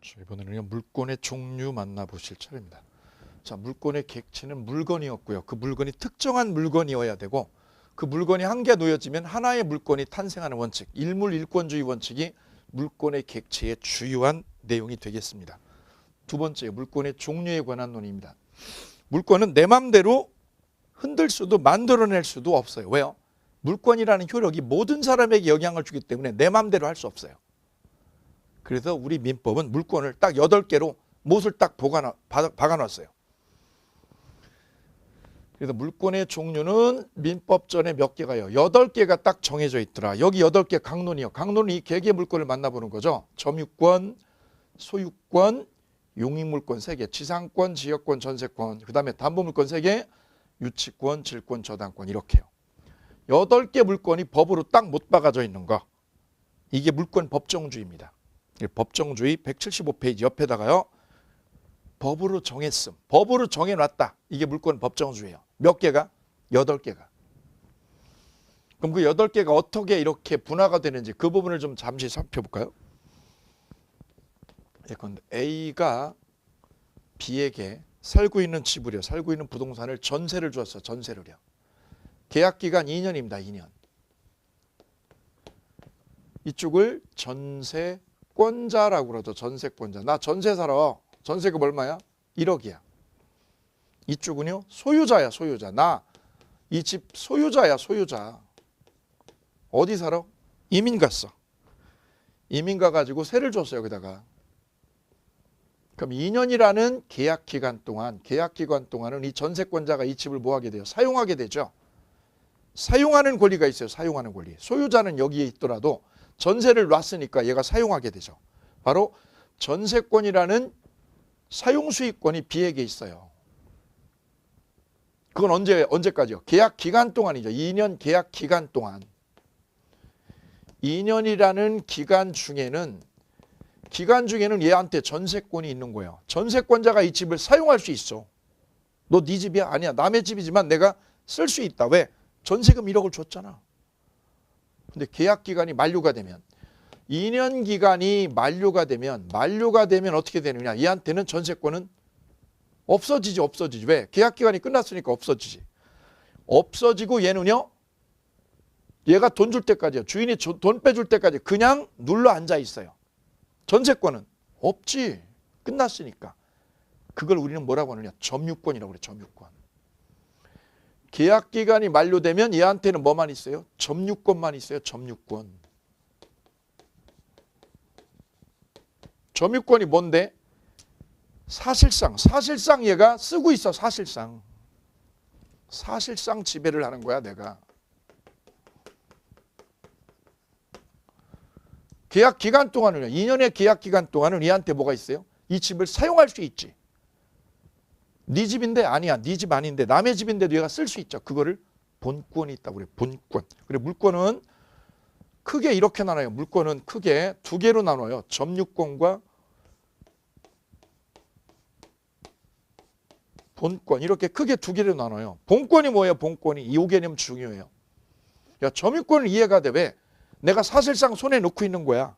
자, 이번에는요, 물권의 종류 만나보실 차례입니다. 자, 물권의 객체는 물건이었고요. 그 물건이 특정한 물건이어야 되고, 그 물건이 한 개 놓여지면 하나의 물건이 탄생하는 원칙, 일물일권주의 원칙이 물권의 객체의 주요한 내용이 되겠습니다. 두 번째, 물권의 종류에 관한 논의입니다. 물권은 내 맘대로 흔들 수도 만들어낼 수도 없어요. 왜요? 물권이라는 효력이 모든 사람에게 영향을 주기 때문에 내 맘대로 할 수 없어요. 그래서 우리 민법은 물권을 딱 8개로 못을 딱 박아놨어요. 그래서 물권의 종류는 민법전에 몇 개가요? 8개가 딱 정해져 있더라. 여기 8개 강론이요. 강론은 이 개개 물권을 만나보는 거죠. 점유권, 소유권, 용익물권 3개, 지상권, 지역권, 전세권, 그 다음에 담보물권 3개, 유치권, 질권, 저당권 이렇게요. 8개 물권이 법으로 딱 못 박아져 있는 거. 이게 물권 법정주의입니다. 법정주의 175페이지 옆에다가요. 법으로 정했음. 법으로 정해놨다. 이게 물권 법정주의예요. 몇 개가? 8개가. 그럼 그 8개가 어떻게 이렇게 분화가 되는지 그 부분을 좀 잠시 살펴볼까요? 예컨대 A가 B에게 살고 있는 집을요. 살고 있는 부동산을 전세를 줬어. 전세를요. 계약기간 2년입니다. 2년. 이쪽을 전세권자라고 그러죠. 전세권자. 나 전세 살아. 전세금 얼마야? 1억이야. 이쪽은요. 소유자야. 소유자. 나 이 집 소유자야. 소유자. 어디 살아? 이민 갔어. 이민 가가지고 세를 줬어요. 여기다가. 그럼 2년이라는 계약기간 동안은 이 전세권자가 이 집을 뭐 하게 돼요? 사용하게 되죠. 사용하는 권리가 있어요. 사용하는 권리. 소유자는 여기에 있더라도 전세를 놨으니까 얘가 사용하게 되죠. 바로 전세권이라는 사용수익권이 B에게 있어요. 그건 언제까지요? 계약 기간 동안이죠. 2년 계약 기간 동안. 2년이라는 기간 중에는 얘한테 전세권이 있는 거예요. 전세권자가 이 집을 사용할 수 있어. 너 네 집이야? 아니야. 남의 집이지만 내가 쓸 수 있다. 왜? 전세금 1억을 줬잖아. 근데 계약 기간이 만료가 되면 2년 기간이 만료가 되면 어떻게 되느냐? 얘한테는 전세권은 없어지지. 왜? 계약 기간이 끝났으니까 없어지지. 없어지고 얘는요. 얘가 돈 줄 때까지요. 주인이 돈 빼줄 때까지 그냥 눌러 앉아 있어요. 전세권은 없지. 끝났으니까. 그걸 우리는 뭐라고 하느냐? 점유권이라고 그래. 점유권. 계약 기간이 만료되면 얘한테는 뭐만 있어요? 점유권만 있어요. 점유권. 점유권이 뭔데? 사실상 얘가 쓰고 있어. 사실상 지배를 하는 거야 내가. 계약 기간 동안은요. 2년의 계약 기간 동안은 얘한테 뭐가 있어요? 이 집을 사용할 수 있지. 네 집인데 아니야. 네 집 아닌데 남의 집인데도 얘가 쓸 수 있죠. 그거를 본권이 있다고 그래. 본권. 그리고 물권은 크게 이렇게 나눠요. 물권은 크게 2개로 나눠요. 점유권과 본권. 이렇게 크게 2개로 나눠요. 본권이 뭐예요? 본권이. 이 개념 중요해요. 야, 점유권은 이해가 돼. 왜? 내가 사실상 손에 놓고 있는 거야.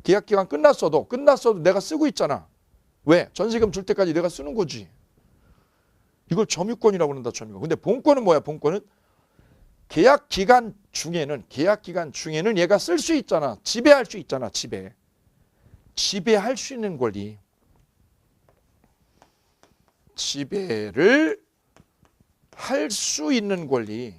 계약기간 끝났어도 내가 쓰고 있잖아. 왜? 전세금 줄 때까지 내가 쓰는 거지. 이걸 점유권이라고 그런다. 점유권. 근데 본권은 뭐야? 본권은 계약기간 중에는 얘가 쓸 수 있잖아. 지배할 수 있잖아. 지배할 수 있는 권리. 지배를 할 수 있는 권리.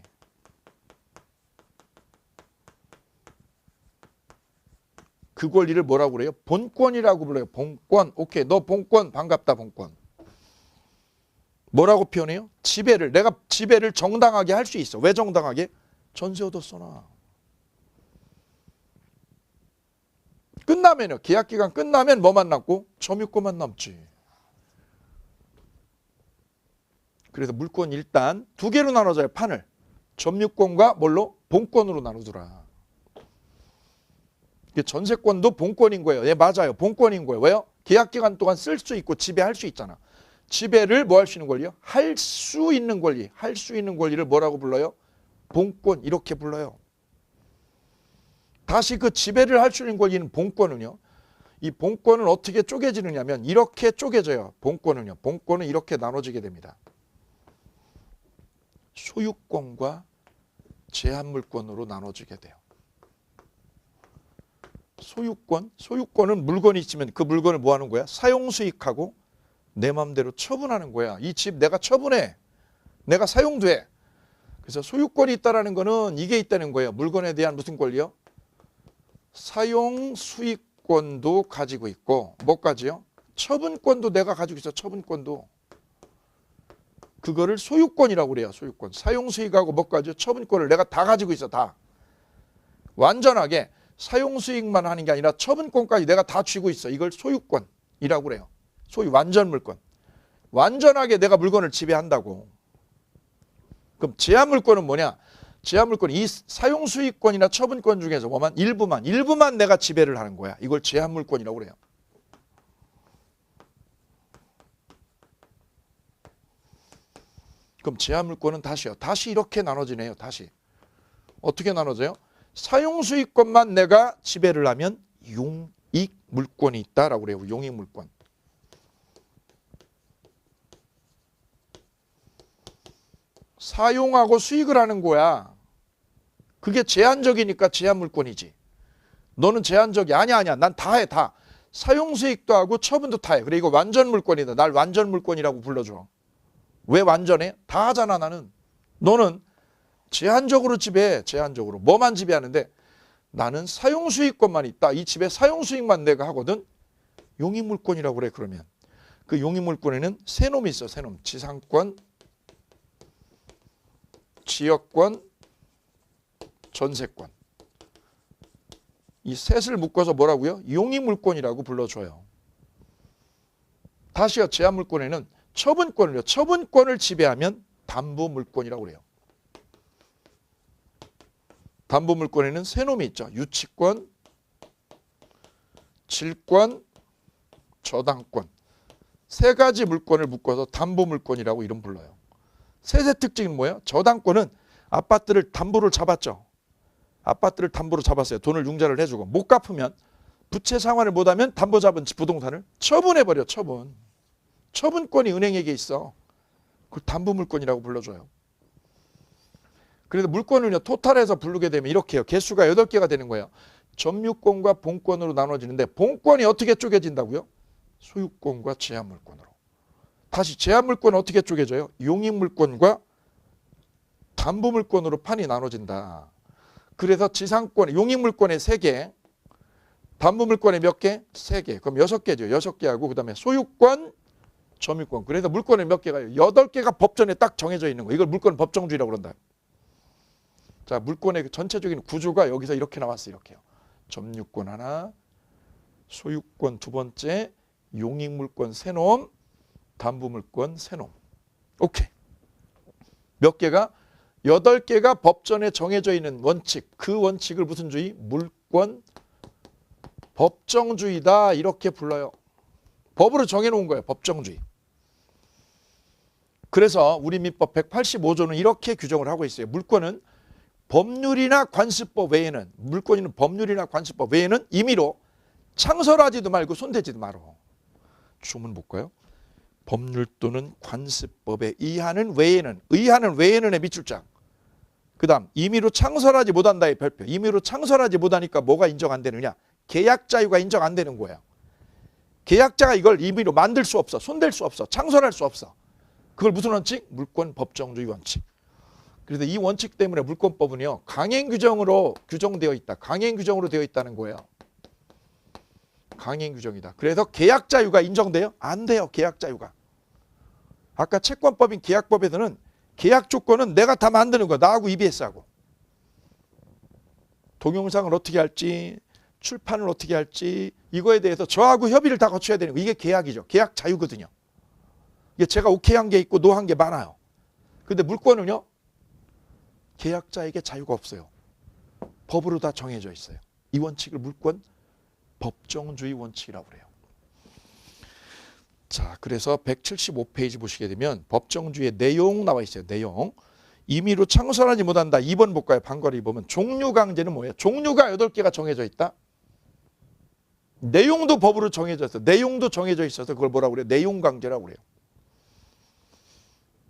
그 권리를 뭐라고 그래요? 본권이라고 불러요. 본권. 오케이. 너 본권. 반갑다. 본권. 뭐라고 표현해요? 내가 지배를 정당하게 할 수 있어. 왜 정당하게? 전세 얻었어 나. 끝나면요. 계약기간 끝나면 뭐만 남고? 점유권만 남지. 그래서 물권 일단 2개로 나눠져요. 판을. 점유권과 뭘로? 본권으로 나누더라. 전세권도 본권인 거예요. 예, 맞아요. 본권인 거예요. 왜요? 계약기간 동안 쓸 수 있고 지배할 수 있잖아. 지배를 뭐 할 수 있는 권리요? 할 수 있는 권리. 할 수 있는 권리를 뭐라고 불러요? 본권. 이렇게 불러요. 다시 그 지배를 할 수 있는 권리는 본권은요. 이 본권은 어떻게 쪼개지느냐면 이렇게 쪼개져요. 본권은요. 본권은 이렇게 나눠지게 됩니다. 소유권과 제한물권으로 나눠지게 돼요. 소유권은 물건이 있으면 그 물건을 뭐 하는 거야? 사용수익하고 내 맘대로 처분하는 거야. 이 집 내가 처분해. 내가 사용도 해. 그래서 소유권이 있다는 거는 이게 있다는 거예요. 물건에 대한 무슨 권리요? 사용수익권도 가지고 있고 뭐까지요? 처분권도 내가 가지고 있어. 처분권도. 그거를 소유권이라고 그래요. 소유권. 사용수익하고 뭐까지요? 처분권을 내가 다 가지고 있어. 다. 완전하게 사용수익만 하는 게 아니라 처분권까지 내가 다 쥐고 있어. 이걸 소유권이라고 그래요. 소유 완전 물권. 완전하게 내가 물건을 지배한다고. 그럼 제한물권은 뭐냐? 제한물권은 이 사용수익권이나 처분권 중에서 뭐만 일부만 내가 지배를 하는 거야. 이걸 제한물권이라고 그래요. 그럼 제한물권은 다시요. 다시 이렇게 나눠지네요. 다시. 어떻게 나눠져요? 사용수익권만 내가 지배를 하면 용익물권이 있다라고 그래요. 용익물권. 사용하고 수익을 하는 거야. 그게 제한적이니까 제한물권이지. 너는 제한적이 아니야. 난 다 해. 다. 사용수익도 하고 처분도 다 해. 그래 이거 완전물권이다. 날 완전물권이라고 불러줘. 왜 완전해? 다 하잖아 나는. 너는 제한적으로 지배해. 제한적으로. 뭐만 지배하는데 나는 사용수익권만 있다. 이 집에 사용수익만 내가 하거든. 용익물권이라고 그래. 그러면 그 용익물권에는 세 놈이 있어. 세 놈. 지상권, 지역권, 전세권. 이 셋을 묶어서 뭐라고요? 용익물권이라고 불러줘요. 다시요. 제한물권에는 처분권을요. 처분권을 지배하면 담보물권이라고 그래요. 담보물권에는 세 놈이 있죠. 유치권, 질권, 저당권. 세 가지 물권을 묶어서 담보물권이라고 이름 불러요. 셋의 특징은 뭐예요? 저당권은 아파트를 담보를 잡았죠. 아파트를 담보로 잡았어요. 돈을 융자를 해주고 못 갚으면 부채 상환을 못하면 담보 잡은 부동산을 처분해버려. 처분. 처분권이 은행에게 있어. 그걸 담보물권이라고 불러줘요. 그래서 물권을요. 토탈해서 부르게 되면 이렇게 해요. 개수가 8개가 되는 거예요. 점유권과 본권으로 나눠지는데 본권이 어떻게 쪼개진다고요? 소유권과 제한물권으로. 다시 제한물권은 어떻게 쪼개져요? 용익물권과 담보물권으로 판이 나눠진다. 그래서 지상권, 용익물권에 3개, 담보물권에 몇 개? 3개. 그럼 6개죠. 6개하고 그 다음에 소유권, 점유권. 그래서 물권에 몇 개가요? 8개가 법전에 딱 정해져 있는 거예요. 이걸 물권 법정주의라고 그런다. 자, 물권의 전체적인 구조가 여기서 이렇게 나왔어요. 이렇게요. 점유권 하나, 소유권 두 번째, 용익물권 세 놈, 담보물권 세 놈. 오케이. 몇 개가? 8개가 법전에 정해져 있는 원칙. 그 원칙을 무슨 주의? 물권 법정주의다. 이렇게 불러요. 법으로 정해놓은 거예요. 법정주의. 그래서 우리 민법 185조는 이렇게 규정을 하고 있어요. 물권은 법률이나 관습법 외에는, 물권이는 법률이나 관습법 외에는 임의로 창설하지도 말고 손대지도 말어. 주문 볼까요? 법률 또는 관습법에 의하는 외에는의 밑줄짝. 그 다음 임의로 창설하지 못한다의 별표. 임의로 창설하지 못하니까 뭐가 인정 안 되느냐? 계약 자유가 인정 안 되는 거예요. 계약자가 이걸 임의로 만들 수 없어. 손댈 수 없어. 창설할 수 없어. 그걸 무슨 원칙? 물권 법정주의 원칙. 그래서 이 원칙 때문에 물권법은요. 강행 규정으로 규정되어 있다. 강행 규정으로 되어 있다는 거예요. 강행 규정이다. 그래서 계약 자유가 인정돼요? 안 돼요. 계약 자유가. 아까 채권법인 계약법에서는 계약 조건은 내가 다 만드는 거야. 나하고 EBS하고. 동영상을 어떻게 할지, 출판을 어떻게 할지 이거에 대해서 저하고 협의를 다 거쳐야 되는 거. 이게 계약이죠. 계약 자유거든요. 이게 제가 오케이 한 게 있고 노 한 게 많아요. 근데 물권은요. 계약자에게 자유가 없어요. 법으로 다 정해져 있어요. 이 원칙을 물권 법정주의 원칙이라고 그래요. 자, 그래서 175페이지 보시게 되면 법정주의의 내용 나와 있어요. 내용. 임의로 창설하지 못한다. 2번 볼까요? 방과를 보면 종류강제는 뭐예요? 종류가 8개가 정해져 있다. 내용도 법으로 정해져 있어. 내용도 정해져 있어서 그걸 뭐라고 그래요? 내용관계라고 그래요.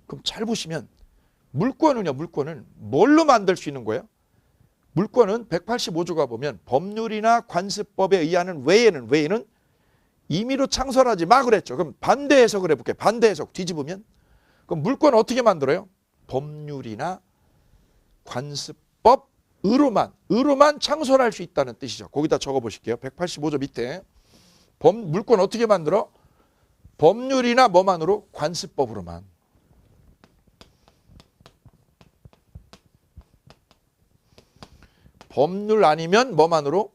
그럼 잘 보시면 물권은요. 물권은 뭘로 만들 수 있는 거예요? 물권은 185조가 보면 법률이나 관습법에 의하는 외에는 임의로 창설하지 마 그랬죠. 그럼 반대 해석을 해볼게요. 반대 해석 뒤집으면 그럼 물권은 어떻게 만들어요? 법률이나 관습법으로만 창설할 수 있다는 뜻이죠. 거기다 적어보실게요. 185조 밑에 물권 어떻게 만들어? 법률이나 뭐만으로? 관습법으로만. 법률 아니면 뭐만으로?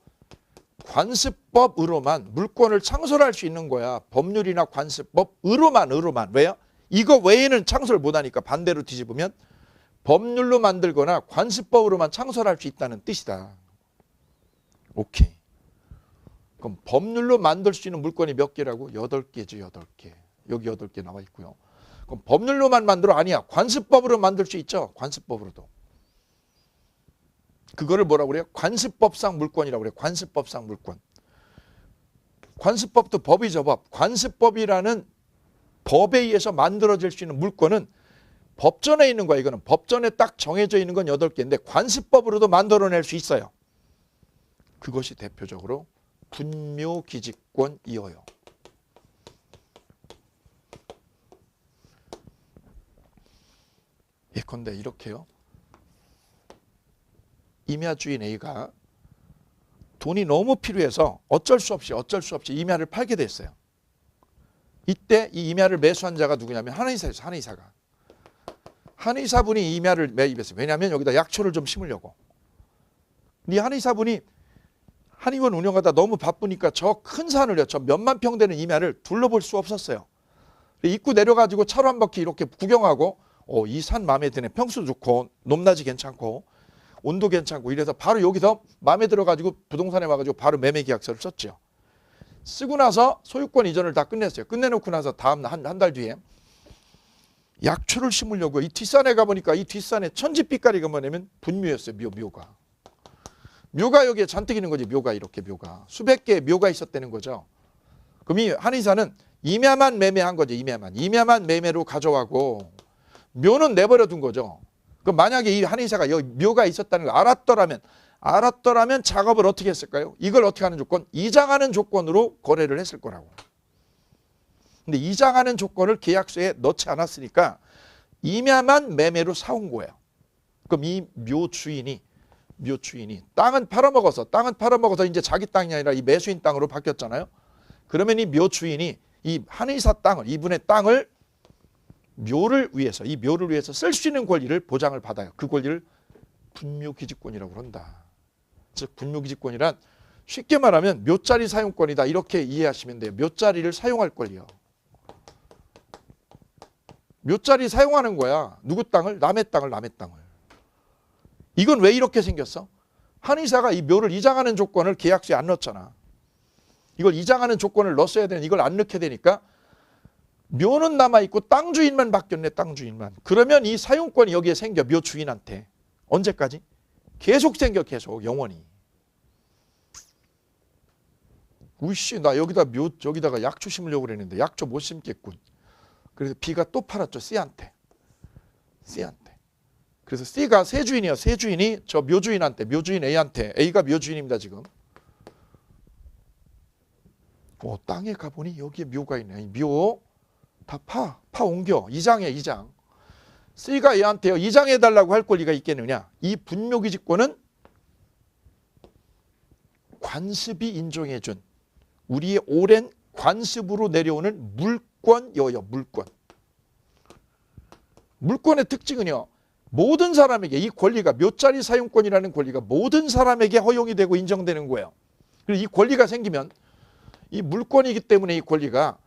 관습법으로만 물권을 창설할 수 있는 거야. 법률이나 관습법으로만. 왜요? 이거 외에는 창설 못하니까 반대로 뒤집으면 법률로 만들거나 관습법으로만 창설할 수 있다는 뜻이다. 오케이. 그럼 법률로 만들 수 있는 물권이 몇 개라고? 8개죠. 8개. 여기 8개 나와 있고요. 그럼 법률로만 만들어? 아니야. 관습법으로 만들 수 있죠. 관습법으로도. 그거를 뭐라고 그래요? 관습법상 물권이라고 그래요. 관습법상 물권. 관습법도 법이죠. 법. 관습법이라는 법에 의해서 만들어질 수 있는 물권은 법전에 있는 거야. 이거는 법전에 딱 정해져 있는 건 8개인데 관습법으로도 만들어낼 수 있어요. 그것이 대표적으로 분묘기직권이어요. 예컨대 이렇게요. 임야 주인 A가 돈이 너무 필요해서 어쩔 수 없이 임야를 팔게 됐어요. 이때 이 임야를 매수한 자가 누구냐면 한의사였어요. 한의사가. 한의사분이 임야를 매입했어요. 왜냐하면 여기다 약초를 좀 심으려고. 이 한의사분이 한의원 운영하다 너무 바쁘니까 저 큰 산을요. 저 몇만 평 되는 임야를 둘러볼 수 없었어요. 입구 내려가지고 차로 한 바퀴 이렇게 구경하고 이 산 마음에 드네. 평수 좋고 높낮이 괜찮고 온도 괜찮고 이래서 바로 여기서 마음에 들어가지고 부동산에 와가지고 바로 매매 계약서를 썼죠. 쓰고 나서 소유권 이전을 다 끝냈어요. 끝내놓고 나서 다음 한 달 뒤에 약초를 심으려고 이 뒷산에 가보니까 이 뒷산에 천지빛깔이가 뭐냐면 분묘였어요. 묘가. 묘가 여기에 잔뜩 있는 거지. 묘가 이렇게 묘가. 수백 개의 묘가 있었다는 거죠. 그럼 이 한의사는 임야만 매매한 거죠. 임야만 매매로 가져가고 묘는 내버려 둔 거죠. 그럼 만약에 이 한의사가 여기 묘가 있었다는 걸 알았더라면 작업을 어떻게 했을까요? 이걸 어떻게 하는 조건? 이장하는 조건으로 거래를 했을 거라고. 근데 이장하는 조건을 계약서에 넣지 않았으니까 임야만 매매로 사온 거예요. 그럼 이 묘 주인이 땅은 팔아먹어서 이제 자기 땅이 아니라 이 매수인 땅으로 바뀌었잖아요. 그러면 이 묘 주인이 이 한의사 땅을, 이분의 땅을 묘를 위해서 쓸 수 있는 권리를 보장을 받아요. 그 권리를 분묘기직권이라고 한다. 즉 분묘기직권이란 쉽게 말하면 묘자리 사용권이다. 이렇게 이해하시면 돼요. 묘자리를 사용할 권리요. 묘자리 사용하는 거야. 누구 땅을? 남의 땅을. 이건 왜 이렇게 생겼어? 한의사가 이 묘를 이장하는 조건을 계약서에 안 넣었잖아. 이걸 이장하는 조건을 넣었어야 되는 이걸 안 넣게 되니까 묘는 남아있고 땅 주인만 바뀌었네. 땅 주인만. 그러면 이 사용권이 여기에 생겨. 묘 주인한테. 언제까지? 계속 생겨. 계속. 영원히. 우씨 나 여기다가 약초 심으려고 그랬는데 약초 못 심겠군. 그래서 B가 또 팔았죠. C한테. 그래서 C가 새 주인이에요. 새 주인이 저 묘주인한테, 묘주인 A한테. A가 묘주인입니다. 지금. 땅에 가보니 여기에 묘가 있네. 묘 다 파 옮겨. 이장해. C가 A한테요. 이장해달라고 할 권리가 있겠느냐. 이 분묘기직권은 관습이 인정해준 우리의 오랜 관습으로 내려오는 물권이어요. 물권의 특징은요. 모든 사람에게 이 권리가 묘자리 사용권이라는 권리가 모든 사람에게 허용이 되고 인정되는 거예요. 그리고 이 권리가 생기면 이 물권이기 때문에 이 권리가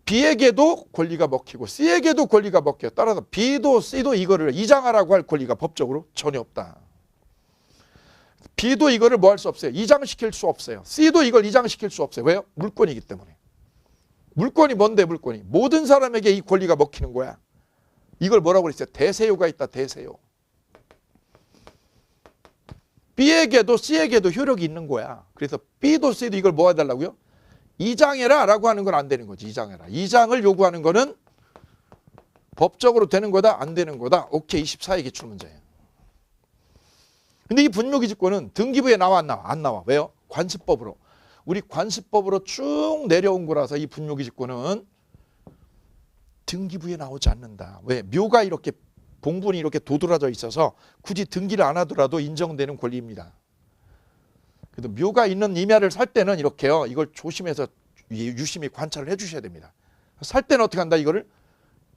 B에게도 권리가 먹히고 C에게도 권리가 먹혀요. 따라서 B도 C도 이거를 이장하라고 할 권리가 법적으로 전혀 없다. B도 이거를 뭐 할 수 없어요. 이장시킬 수 없어요. C도 이걸 이장시킬 수 없어요. 왜요? 물권이기 때문에. 물권이 뭔데 물권이? 모든 사람에게 이 권리가 먹히는 거야. 이걸 뭐라고 그랬어요? 대세요가 있다. 대세요. B에게도 C에게도 효력이 있는 거야. 그래서 B도 C도 이걸 뭐 해달라고요? 이장해라 라고 하는 건 안 되는 거지. 이장해라. 이장을 요구하는 거는 법적으로 되는 거다 안 되는 거다. 오케이 24회 기출문제예요. 근데 이 분묘기지권은 등기부에 나와 안 나와? 안 나와. 왜요? 관습법으로. 우리 관습법으로 쭉 내려온 거라서 이 분묘기지권은 등기부에 나오지 않는다. 왜? 묘가 이렇게 봉분이 이렇게 도드라져 있어서 굳이 등기를 안 하더라도 인정되는 권리입니다. 그래도 묘가 있는 임야를 살 때는 이렇게요. 이걸 조심해서 유심히 관찰을 해 주셔야 됩니다. 살 때는 어떻게 한다? 이거를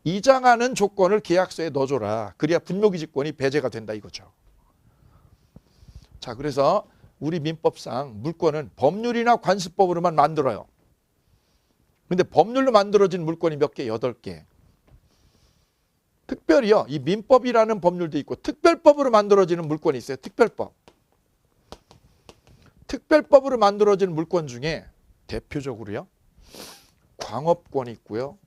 이장하는 조건을 계약서에 넣어줘라. 그래야 분묘기지권이 배제가 된다 이거죠. 자, 그래서 우리 민법상 물권은 법률이나 관습법으로만 만들어요. 근데 법률로 만들어진 물권이 몇 개? 8개. 특별히요. 이 민법이라는 법률도 있고 특별법으로 만들어지는 물권이 있어요. 특별법. 특별법으로 만들어진 물권 중에 대표적으로요. 광업권이 있고요.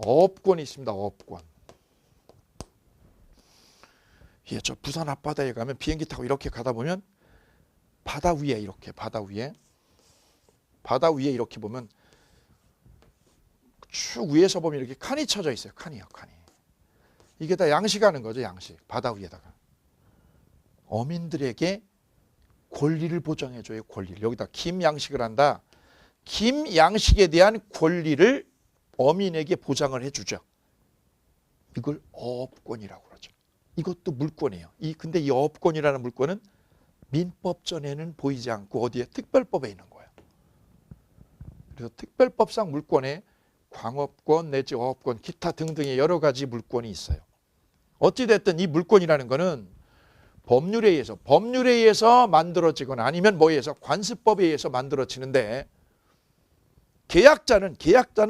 어업권이 있습니다. 어업권. 예, 저 부산 앞바다에 가면 비행기 타고 이렇게 가다 보면 바다 위에 이렇게 바다 위에 이렇게 보면 쭉 위에서 보면 이렇게 칸이 쳐져 있어요. 칸이요, 칸이. 이게 다 양식하는 거죠, 양식. 바다 위에다가. 어민들에게 권리를 보장해줘요, 권리를. 여기다 김양식을 한다. 김양식에 대한 권리를 어민에게 보장을 해주죠. 이걸 어업권이라고 그러죠. 이것도 물권이에요. 근데 이 어업권이라는 물권은 민법전에는 보이지 않고 어디에? 특별법에 있는 거예요. 그래서 특별법상 물권에 광업권 내지 어업권, 기타 등등의 여러 가지 물권이 있어요. 어찌됐든 이 물권이라는 거는 법률에 의해서 만들어지거나 아니면 뭐에 의해서? 관습법에 의해서 만들어지는데 계약자는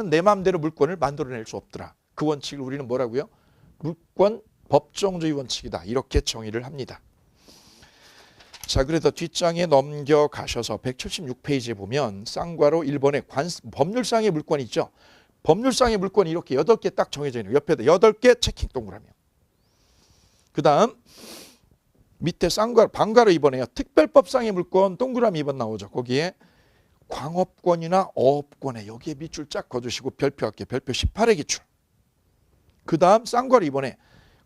내 마음대로 물권을 만들어낼 수 없더라. 그 원칙을 우리는 뭐라고요? 물권 법정주의 원칙이다. 이렇게 정의를 합니다. 자, 그래서 뒷장에 넘겨가셔서 176페이지에 보면 쌍괄호 1번에 법률상의 물권이 있죠. 법률상의 물권이 이렇게 8개 딱 정해져 있는 거예요. 옆에다 8개 체킹 동그라미. 그 다음 밑에 방괄호 2번에요. 특별법상의 물권 동그라미 2번 나오죠. 거기에 광업권이나 어업권에 여기에 밑줄 쫙 거두시고 별표할게요. 별표 18의 기출. 그 다음 쌍괄호 2번에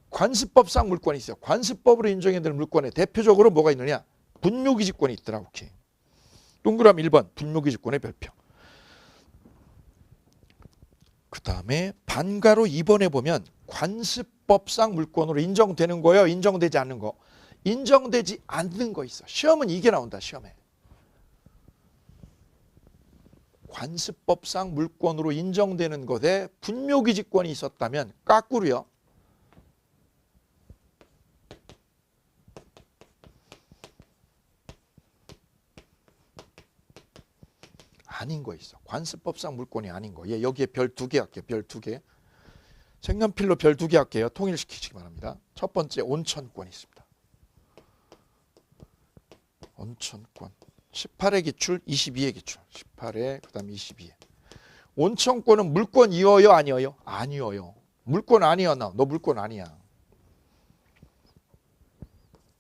관습법상 물권이 있어요. 관습법으로 인정해야 될 물권에 대표적으로 뭐가 있느냐? 분묘기지권이 있더라. 오케이. 동그라미 1번 분묘기지권의 별표. 그 다음에 반괄호 2번에 보면 관습법상 물권으로 인정되는 거예요. 인정되지 않는 거. 인정되지 않는 거 있어. 시험은 이게 나온다. 시험에. 관습법상 물권으로 인정되는 것에 분묘기지권이 있었다면 까꾸로요. 아닌 거 있어. 관습법상 물권이 아닌 거. 예, 여기에 별 2개 할게요. 별 2개. 색연필로 별 2개 할게요. 통일시키시기 바랍니다. 첫 번째 온천권이 있습니다. 온천권. 18회 기출, 22회 기출. 18회, 그 다음 22회. 온천권은 물권이어요? 아니어요? 아니어요. 물권 아니야. 너 물권 아니야.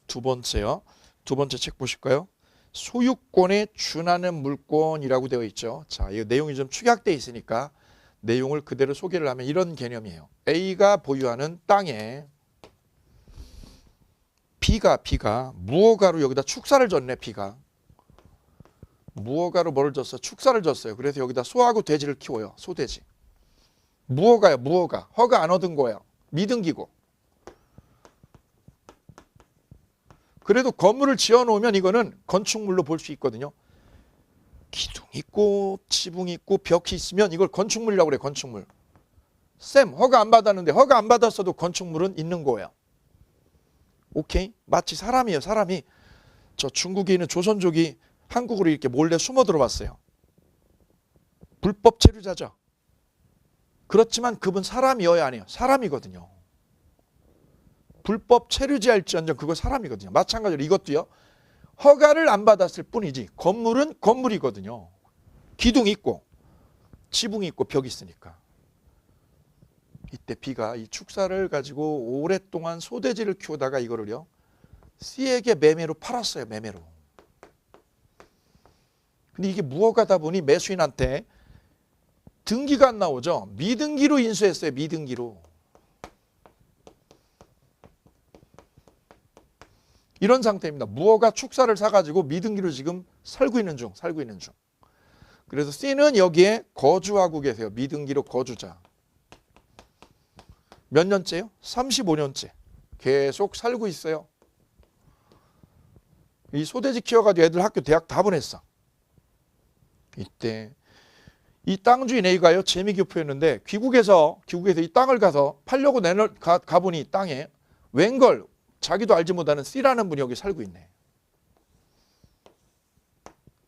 두 번째요. 두 번째 책 보실까요? 소유권에 준하는 물권이라고 되어 있죠. 자, 이 내용이 좀 축약되어 있으니까 내용을 그대로 소개를 하면 이런 개념이에요. A가 보유하는 땅에 B가 무허가로 여기다 축사를 졌네. B가 무허가로 뭐를 졌어? 축사를 졌어요. 그래서 여기다 소하고 돼지를 키워요. 소돼지. 무허가요. 무허가. 허가 안 얻은 거예요. 미등기고. 그래도 건물을 지어놓으면 이거는 건축물로 볼 수 있거든요. 기둥 있고 지붕 있고 벽이 있으면 이걸 건축물이라고 그래. 건축물. 허가 안 받았는데 허가 안 받았어도 건축물은 있는 거예요. 오케이? 마치 사람이에요. 사람이 저 중국에 있는 조선족이 한국으로 이렇게 몰래 숨어 들어왔어요. 불법 체류자죠. 그렇지만 그분 사람이어야 아니에요. 사람이거든요. 불법 체류지할지언정 그거 사람이거든요. 마찬가지로 이것도요. 허가를 안 받았을 뿐이지 건물은 건물이거든요. 기둥이 있고 지붕이 있고 벽이 있으니까. 이때 B가 이 축사를 가지고 오랫동안 소돼지를 키우다가 이거를요. C에게 매매로 팔았어요. 매매로. 근데 이게 무허가다 보니 매수인한테 등기가 안 나오죠. 미등기로 인수했어요. 미등기로. 이런 상태입니다. 무허가 축사를 사가지고 미등기로 지금 살고 있는 중. 그래서 C는 여기에 거주하고 계세요. 미등기로 거주자. 몇 년째요? 35년째. 계속 살고 있어요. 이 소돼지 키워가지고 애들 학교 대학 다 보냈어. 이때 이 땅 주인 A가요 재미교포였는데 귀국에서 이 땅을 가서 팔려고 가보니 땅에 웬걸 자기도 알지 못하는 C라는 분이 여기 살고 있네.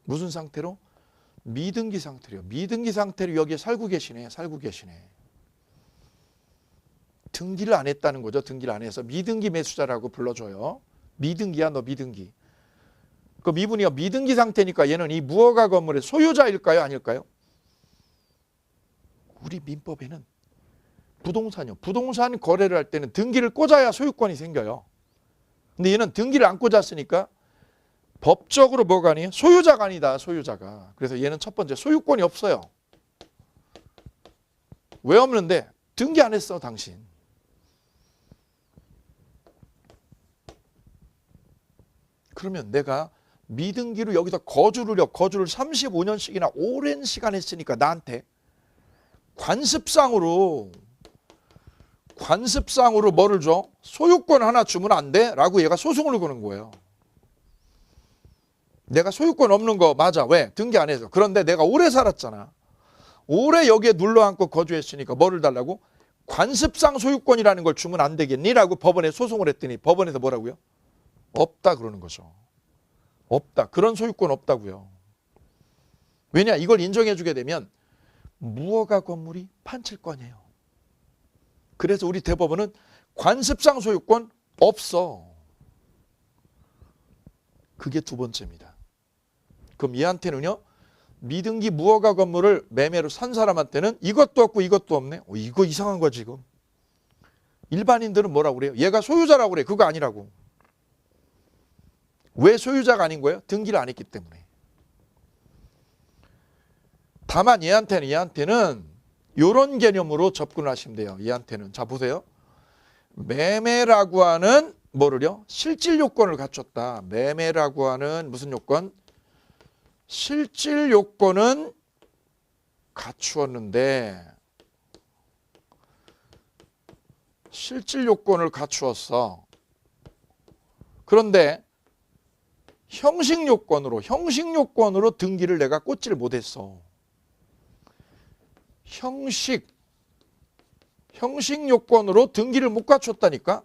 무슨 상태로? 미등기 상태로. 미등기 상태로 여기에 살고 계시네. 등기를 안 했다는 거죠. 등기를 안 해서 미등기 매수자라고 불러줘요. 미등기야 너 미등기. 그럼 이분이 미등기 상태니까 얘는 이 무허가 건물의 소유자일까요? 아닐까요? 우리 민법에는 부동산이요. 부동산 거래를 할 때는 등기를 꽂아야 소유권이 생겨요. 근데 얘는 등기를 안 꽂았으니까 법적으로 뭐가 아니에요? 소유자가 아니다. 소유자가. 그래서 얘는 첫 번째 소유권이 없어요. 왜 없는데? 등기 안 했어 당신. 그러면 내가 미등기로 여기서 거주를 35년씩이나 오랜 시간 했으니까 나한테 관습상으로 뭐를 줘? 소유권 하나 주면 안 돼? 라고 얘가 소송을 거는 거예요. 내가 소유권 없는 거 맞아. 왜? 등기 안 해서. 그런데 내가 오래 살았잖아. 오래 여기에 눌러앉고 거주했으니까 뭐를 달라고? 관습상 소유권이라는 걸 주면 안 되겠니? 라고 법원에 소송을 했더니 법원에서 뭐라고요? 없다 그러는 거죠. 없다. 그런 소유권 없다고요. 왜냐? 이걸 인정해 주게 되면 무허가 건물이 판칠권이에요. 그래서 우리 대법원은 관습상 소유권 없어. 그게 두 번째입니다. 그럼 얘한테는요. 미등기 무허가 건물을 매매로 산 사람한테는 이것도 없고 이것도 없네. 이거 이상한 거야 지금. 일반인들은 뭐라고 그래요? 얘가 소유자라고 그래. 그거 아니라고. 왜 소유자가 아닌 거예요? 등기를 안 했기 때문에. 다만 얘한테는 이런 개념으로 접근을 하시면 돼요. 얘한테는. 자 보세요. 매매라고 하는 뭐를요? 실질 요건을 갖췄다. 매매라고 하는 무슨 요건? 실질 요건은 갖추었는데 실질 요건을 갖추었어. 그런데 형식 요건으로 등기를 내가 꽂지를 못했어. 형식 요건으로 등기를 못 갖췄다니까?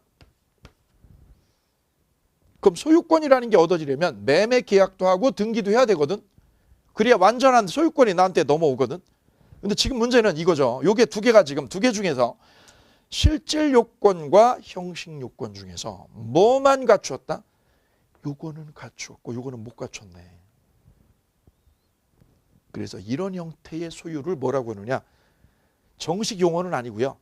그럼 소유권이라는 게 얻어지려면 매매 계약도 하고 등기도 해야 되거든. 그래야 완전한 소유권이 나한테 넘어오거든. 근데 지금 문제는 이거죠. 요게 두 개 중에서 실질 요건과 형식 요건 중에서 뭐만 갖추었다? 요거는 갖추었고 요거는 못 갖췄네. 그래서 이런 형태의 소유를 뭐라고 하느냐? 정식 용어는 아니고요.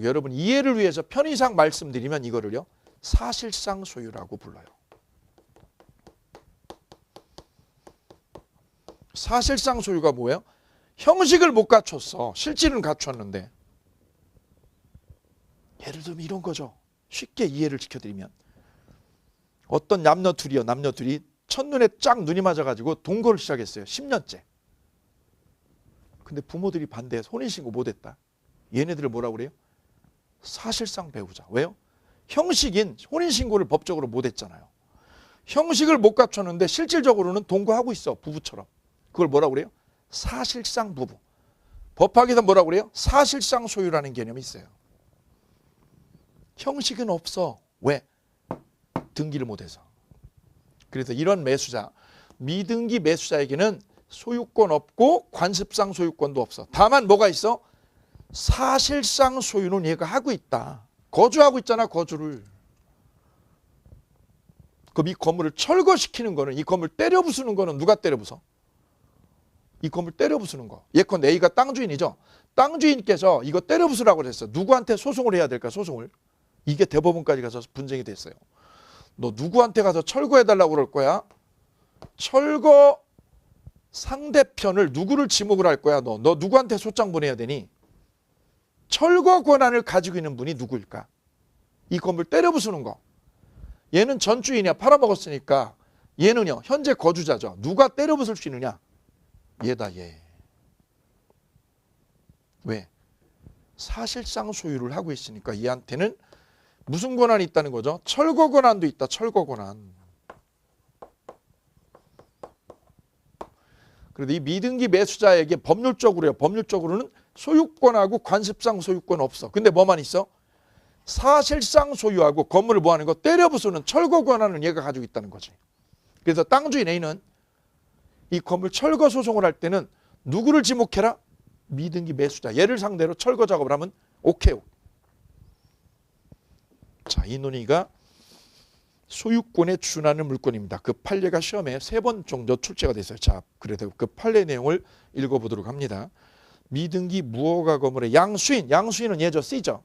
여러분 이해를 위해서 편의상 말씀드리면 이거를요. 사실상 소유라고 불러요. 사실상 소유가 뭐예요? 형식을 못 갖췄어. 실질은 갖췄는데. 예를 들면 이런 거죠. 쉽게 이해를 시켜드리면 어떤 남녀 둘이 첫눈에 쫙 눈이 맞아가지고 동거를 시작했어요. 10년째. 근데 부모들이 반대해서 혼인신고 못했다. 얘네들을 뭐라고 그래요? 사실상 배우자. 왜요? 형식인 혼인신고를 법적으로 못했잖아요. 형식을 못 갖췄는데 실질적으로는 동거하고 있어. 부부처럼. 그걸 뭐라고 그래요? 사실상 부부. 법학에서 뭐라고 그래요? 사실상 소유라는 개념이 있어요. 형식은 없어. 왜? 등기를 못해서. 그래서 이런 매수자, 미등기 매수자에게는 소유권 없고 관습상 소유권도 없어. 다만 뭐가 있어? 사실상 소유는 얘가 하고 있다. 거주하고 있잖아, 거주를. 그럼 이 건물을 철거시키는 거는, 이 건물 때려 부수는 거는 누가 때려 부숴? 이 건물 때려 부수는 거. 예컨대 A가 땅 주인이죠. 땅 주인께서 이거 때려 부수라고 그랬어. 누구한테 소송을 해야 될까, 소송을? 이게 대법원까지 가서 분쟁이 됐어요. 너 누구한테 가서 철거해달라고 그럴 거야? 철거 상대편을 누구를 지목을 할 거야? 너 누구한테 소장 보내야 되니? 철거 권한을 가지고 있는 분이 누구일까? 이 건물 때려 부수는 거. 얘는 전주인이야. 팔아먹었으니까. 얘는요. 현재 거주자죠. 누가 때려 부술 수 있느냐? 얘다 얘. 왜? 사실상 소유를 하고 있으니까 얘한테는 무슨 권한이 있다는 거죠? 철거 권한도 있다. 철거 권한. 그래도 이 미등기 매수자에게 법률적으로요. 법률적으로는 소유권하고 관습상 소유권 없어. 근데 뭐만 있어? 사실상 소유하고 건물을 뭐하는 거? 때려 부수는 철거 권한은 얘가 가지고 있다는 거지. 그래서 땅 주인 A는 이 건물 철거 소송을 할 때는 누구를 지목해라? 미등기 매수자. 얘를 상대로 철거 작업을 하면 오케이. 자, 이 논의가 소유권에 준하는 물건입니다. 그 판례가 시험에 3번 정도 출제가 됐어요. 자, 그래도 그 판례 내용을 읽어보도록 합니다. 미등기 무허가 건물의 양수인. 양수인은 얘죠. C죠.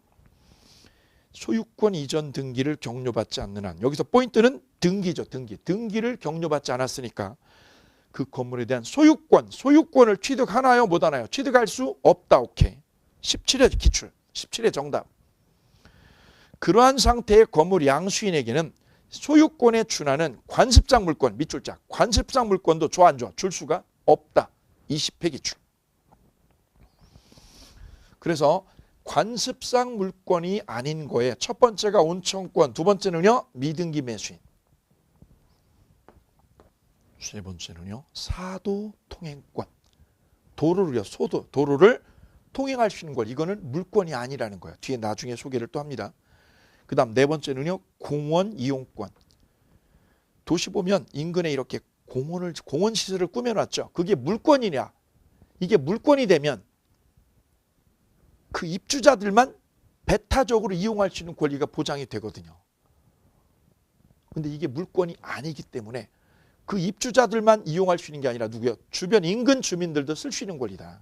소유권 이전 등기를 격려받지 않는 한. 여기서 포인트는 등기죠. 등기를 격려받지 않았으니까 그 건물에 대한 소유권을 취득하나요? 못하나요? 취득할 수 없다. 오케이. 17회 기출. 17회 정답. 그러한 상태의 건물 양수인에게는 소유권에 준하는 관습상 물권, 밑줄자. 관습상 물권도 줘 안 줘? 줄 수가 없다. 20회 기출. 그래서 관습상 물권이 아닌 거에 첫 번째가 온천권, 두 번째는요. 미등기 매수인. 세 번째는요. 사도 통행권. 도로를 통행할 수 있는 걸. 이거는 물권이 아니라는 거예요. 뒤에 나중에 소개를 또 합니다. 그 다음 네 번째는요. 공원 이용권. 도시 보면 인근에 이렇게 공원 시설을 꾸며놨죠. 그게 물권이냐. 이게 물권이 되면 그 입주자들만 배타적으로 이용할 수 있는 권리가 보장이 되거든요. 근데 이게 물권이 아니기 때문에 그 입주자들만 이용할 수 있는 게 아니라 누구요? 주변 인근 주민들도 쓸 수 있는 권리다.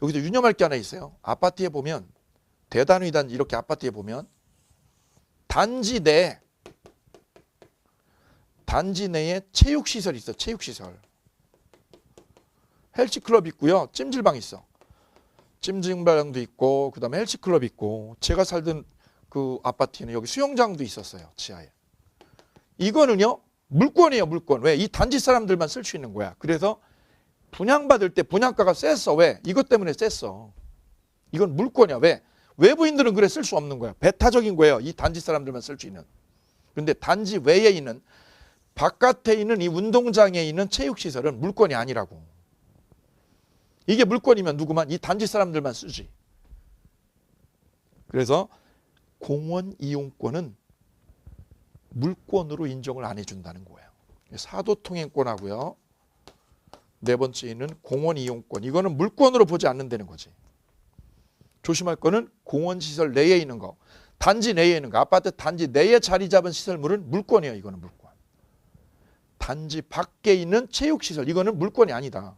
여기서 유념할 게 하나 있어요. 아파트에 보면 대단위단 이렇게 아파트에 보면 단지 내에 체육시설이 있어. 체육시설. 헬스클럽 있고요. 찜질방 있어. 찜질방도 있고 그 다음에 헬스클럽 있고 제가 살던 그 아파트에는 여기 수영장도 있었어요. 지하에. 이거는요. 물권이에요. 물권. 왜? 이 단지 사람들만 쓸 수 있는 거야. 그래서 분양받을 때 분양가가 셌어. 왜? 이것 때문에 셌어. 이건 물권이야. 왜? 외부인들은 그래 쓸 수 없는 거야. 배타적인 거예요. 이 단지 사람들만 쓸 수 있는. 그런데 단지 외에 있는 바깥에 있는 이 운동장에 있는 체육시설은 물권이 아니라고. 이게 물권이면 누구만? 이 단지 사람들만 쓰지. 그래서 공원 이용권은 물권으로 인정을 안 해준다는 거예요. 사도통행권하고요. 네 번째는 공원 이용권. 이거는 물권으로 보지 않는다는 거지. 조심할 거는 공원시설 내에 있는 거. 단지 내에 있는 거. 아파트 단지 내에 자리 잡은 시설물은 물권이에요. 이거는 물권. 단지 밖에 있는 체육시설. 이거는 물권이 아니다.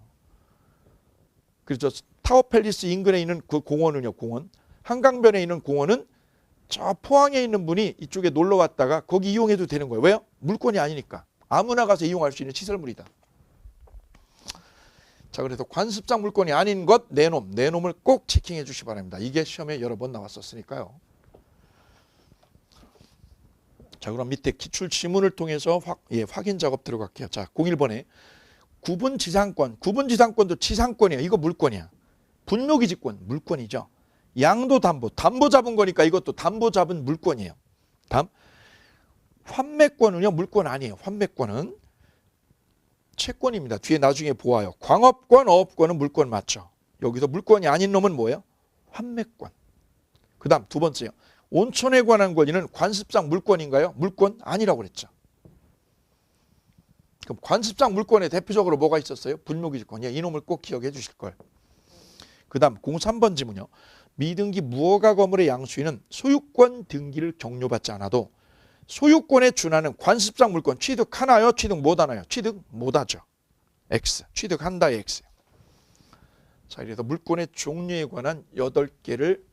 그래서 타워팰리스 인근에 있는 그 공원은요. 공원. 한강변에 있는 공원은 저 포항에 있는 분이 이쪽에 놀러 왔다가 거기 이용해도 되는 거예요. 왜요? 물권이 아니니까. 아무나 가서 이용할 수 있는 시설물이다. 자, 그래서 관습상 물권이 아닌 것 내놈을 꼭 체킹해 주시기 바랍니다. 이게 시험에 여러 번 나왔었으니까요. 자, 그럼 밑에 기출 지문을 통해서 확인 작업 들어갈게요. 자, 01번에 구분지상권. 구분지상권도 지상권이에요. 이거 물권이야. 분묘기지권 물권이죠. 양도담보. 담보 잡은 거니까 이것도 담보 잡은 물권이에요. 다음 환매권은요. 물권 아니에요. 환매권은 채권입니다. 뒤에 나중에 보아요. 광업권, 어업권은 물권 맞죠. 여기서 물권이 아닌 놈은 뭐예요? 환매권. 그 다음 두 번째요. 온천에 관한 권리는 관습상 물권인가요? 물권 아니라고 그랬죠. 그럼 관습상 물권에 대표적으로 뭐가 있었어요? 분묘기지권. 이놈을 꼭 기억해 주실 걸. 그 다음 03번 지문요. 미등기 무허가 건물의 양수인은 소유권 등기를 격려받지 않아도 소유권에 준하는 관습상 물권 취득하나요? 취득 못하나요? 취득 못하죠. X. 취득한다의 X. 자, 이래서 물권의 종류에 관한 8개를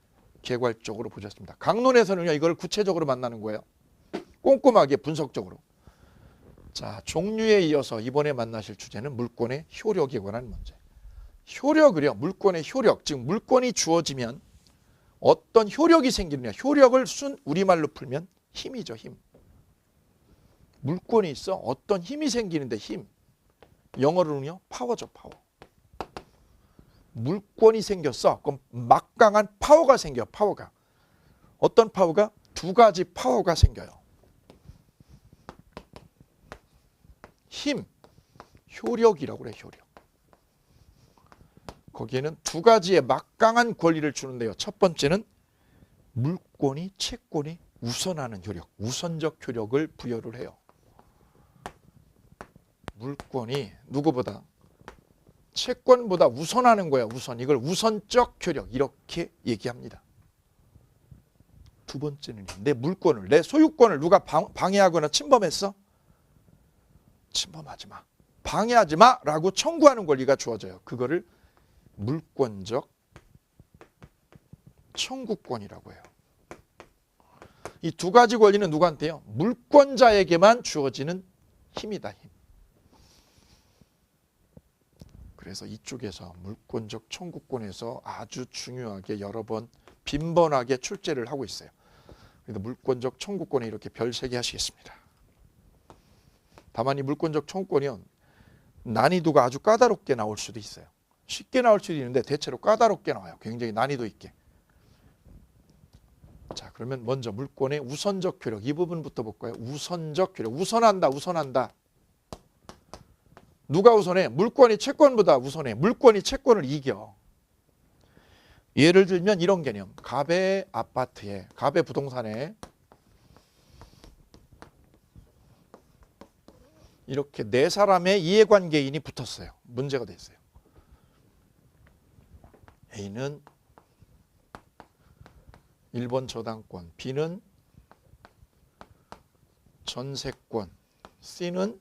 개괄적으로 보셨습니다. 강론에서는요. 이걸 구체적으로 만나는 거예요. 꼼꼼하게 분석적으로. 자, 종류에 이어서 이번에 만나실 주제는 물권의 효력에 관한 문제. 효력을요, 물권의 효력, 즉 물권이 주어지면 어떤 효력이 생기느냐. 효력을 순 우리말로 풀면 힘이죠, 힘. 물권이 있어 어떤 힘이 생기는데 힘. 영어로는요, 파워죠, 파워. 물권이 생겼어. 그럼 막강한 파워가 생겨요, 파워가. 어떤 파워가? 두 가지 파워가 생겨요. 힘, 효력이라고 그래, 효력. 거기에는 두 가지의 막강한 권리를 주는데요. 첫 번째는 물권이 채권이 우선하는 효력, 우선적 효력을 부여를 해요. 물권이 누구보다 채권보다 우선하는 거야, 우선. 이걸 우선적 효력 이렇게 얘기합니다. 두 번째는 내 물권을, 내 소유권을 누가 방해하거나 침범했어? 침범하지 마, 방해하지 마라고 청구하는 권리가 주어져요. 그거를 물권적 청구권이라고 해요. 이 두 가지 권리는 누구한테요? 물권자에게만 주어지는 힘이다, 힘. 그래서 이쪽에서 물권적 청구권에서 아주 중요하게 여러 번 빈번하게 출제를 하고 있어요. 그래서 물권적 청구권에 이렇게 별 3개 하시겠습니다. 다만 이 물권적 청구권이요, 난이도가 아주 까다롭게 나올 수도 있어요. 쉽게 나올 수도 있는데 대체로 까다롭게 나와요. 굉장히 난이도 있게. 자, 그러면 먼저 물권의 우선적 효력, 이 부분부터 볼까요? 우선적 효력, 우선한다, 우선한다. 누가 우선해? 물권이 채권보다 우선해. 물권이 채권을 이겨. 예를 들면 이런 개념. 갑의 아파트에, 갑의 부동산에 이렇게 4사람의 이해관계인이 붙었어요. 문제가 됐어요. A는 1번 저당권, B는 전세권, C는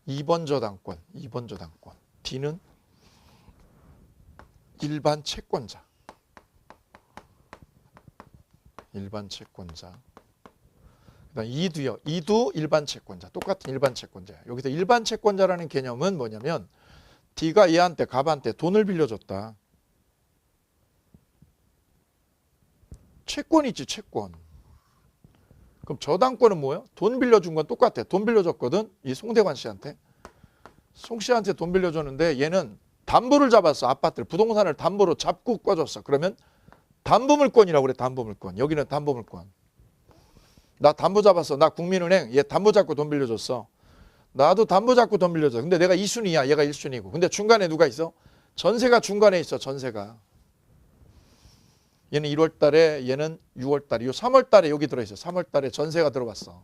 2번 저당권, D는 일반 채권자. 일반 채권자. 그다음 E도요. E도 일반 채권자. 똑같은 일반 채권자예요. 여기서 일반 채권자라는 개념은 뭐냐면 D가 얘한테, 갑한테 돈을 빌려줬다. 채권이지, 채권. 그럼 저당권은 뭐예요? 돈 빌려준 건 똑같아. 돈 빌려줬거든. 이 송대관 씨한테. 송 씨한테 돈 빌려줬는데 얘는 담보를 잡았어. 아파트를, 부동산을 담보로 잡고 꺼줬어. 그러면 담보물권이라고 그래. 담보물권. 여기는 담보물권. 나 담보 잡았어. 나 국민은행. 얘 담보 잡고 돈 빌려줬어. 나도 담보 잡고 돈 빌려줘. 근데 내가 2순위야. 얘가 1순위고. 근데 중간에 누가 있어? 전세가 중간에 있어. 전세가. 얘는 1월 달에, 얘는 6월 달에, 요 3월 달에 여기 들어있어. 3월 달에 전세가 들어왔어.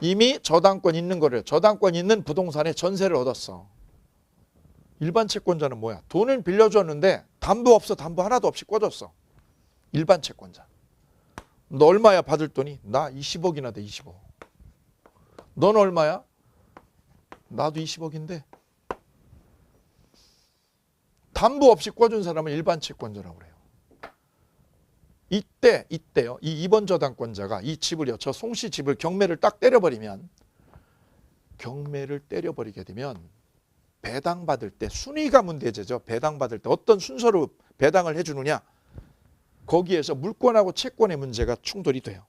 이미 저당권 있는 거를, 저당권 있는 부동산에 전세를 얻었어. 일반 채권자는 뭐야? 돈을 빌려줬는데 담보 없어. 담보 하나도 없이 꿔줬어. 일반 채권자. 너 얼마야 받을 돈이? 나 20억이나 돼. 20억. 넌 얼마야? 나도 20억인데. 담보 없이 꿔준 사람은 일반 채권자라고 그래요. 이때요. 이 2번 저당권자가 이 집을요, 저 송씨 집을 경매를 딱 때려버리면, 경매를 때려버리게 되면 배당받을 때 순위가 문제죠. 배당받을 때 어떤 순서로 배당을 해주느냐. 거기에서 물권하고 채권의 문제가 충돌이 돼요.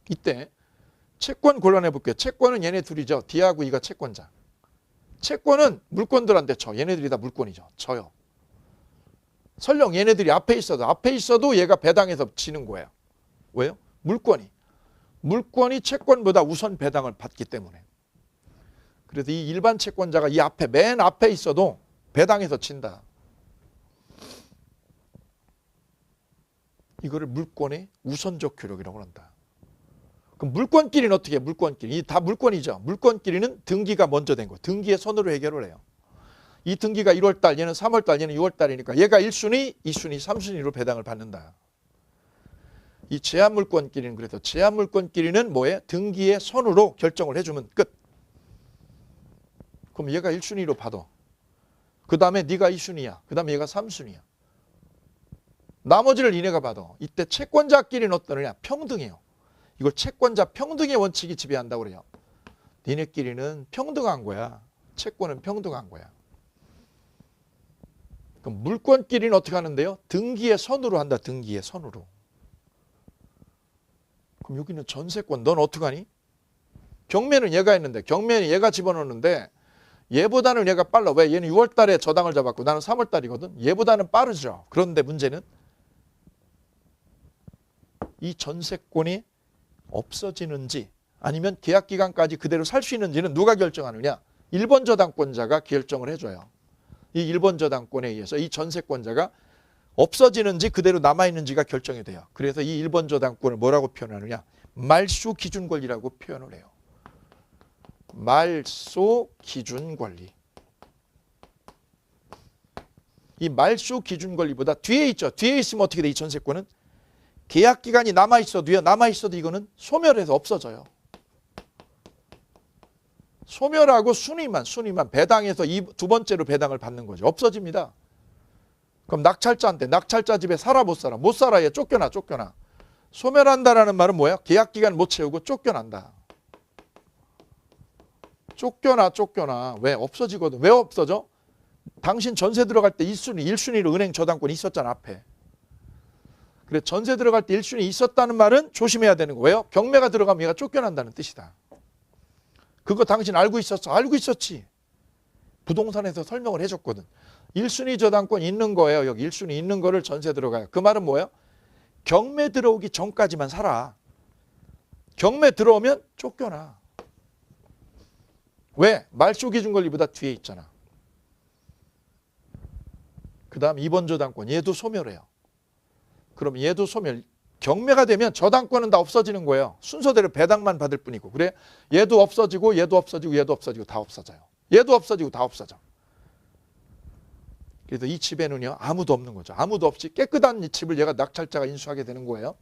이때 채권 곤란해 볼게요. 채권은 얘네 둘이죠. D하고 E가 채권자. 채권은 물권들한테 져. 얘네들이 다 물권이죠. 져요. 설령 얘네들이 앞에 있어도 얘가 배당해서 지는 거예요. 왜요? 물권이 채권보다 우선 배당을 받기 때문에. 그래서 이 일반 채권자가 이 앞에, 맨 앞에 있어도 배당해서 진다. 이거를 물권의 우선적 효력이라고 한다. 그럼 물권끼리는 어떻게 해? 물권끼리. 이 다 물권이죠. 물권끼리는 등기가 먼저 된 거. 등기의 선으로 해결을 해요. 이 등기가 1월 달, 얘는 3월 달, 얘는 6월 달이니까 얘가 1순위, 2순위, 3순위로 배당을 받는다. 이 제한물권끼리는 그래서 제한물권끼리는 뭐예요? 등기의 선으로 결정을 해주면 끝. 그럼 얘가 1순위로 받아. 그 다음에 네가 2순위야. 그 다음에 얘가 3순위야. 나머지를 니네가 받아. 이때 채권자끼리는 어떠느냐? 평등해요. 이걸 채권자 평등의 원칙이 지배한다고 그래요. 니네끼리는 평등한 거야. 채권은 평등한 거야. 그럼 물권끼리는 어떻게 하는데요? 등기의 선으로 한다. 등기의 선으로. 그럼 여기는 전세권. 넌 어떻게 하니? 경매는 얘가 했는데 경매는 얘가 집어넣는데 얘보다는 얘가 빨라. 왜? 얘는 6월 달에 저당을 잡았고 나는 3월 달이거든. 얘보다는 빠르죠. 그런데 문제는 이 전세권이 없어지는지 아니면 계약기간까지 그대로 살 수 있는지는 누가 결정하느냐? 1번 저당권자가 결정을 해줘요. 이 1번 저당권에 의해서 이 전세권자가 없어지는지 그대로 남아있는지가 결정이 돼요. 그래서 이 1번 저당권을 뭐라고 표현하느냐? 말소 기준 권리라고 표현을 해요. 말소 기준 권리. 이 말소 기준 권리보다 뒤에 있죠. 뒤에 있으면 어떻게 돼? 이 전세권은 계약 기간이 남아있어도요. 남아있어도 이거는 소멸해서 없어져요. 소멸하고 순위만 배당해서 두 번째로 배당을 받는 거죠. 없어집니다. 그럼 낙찰자한테 낙찰자 집에 살아 못 살아? 못 살아. 얘 쫓겨나. 소멸한다라는 말은 뭐야? 계약 기간 못 채우고 쫓겨난다. 쫓겨나. 왜? 없어지거든. 왜 없어져? 당신 전세 들어갈 때 1순위로 은행 저당권이 있었잖아, 앞에. 그래, 전세 들어갈 때 1순위 있었다는 말은 조심해야 되는 거예요. 경매가 들어가면 얘가 쫓겨난다는 뜻이다. 그거 당신 알고 있었어? 알고 있었지. 부동산에서 설명을 해줬거든. 1순위 저당권 있는 거예요. 여기 1순위 있는 거를 전세 들어가요. 그 말은 뭐예요? 경매 들어오기 전까지만 살아. 경매 들어오면 쫓겨나. 왜? 말소 기준 권리보다 뒤에 있잖아. 그 다음 2번 저당권. 얘도 소멸해요. 그럼 얘도 소멸. 경매가 되면 저당권은 다 없어지는 거예요. 순서대로 배당만 받을 뿐이고. 그래? 얘도 없어지고 다 없어져요. 얘도 없어지고 다 없어져. 그래서 이 집에는요. 아무도 없는 거죠. 아무도 없이 깨끗한 이 집을 얘가 낙찰자가 인수하게 되는 거예요.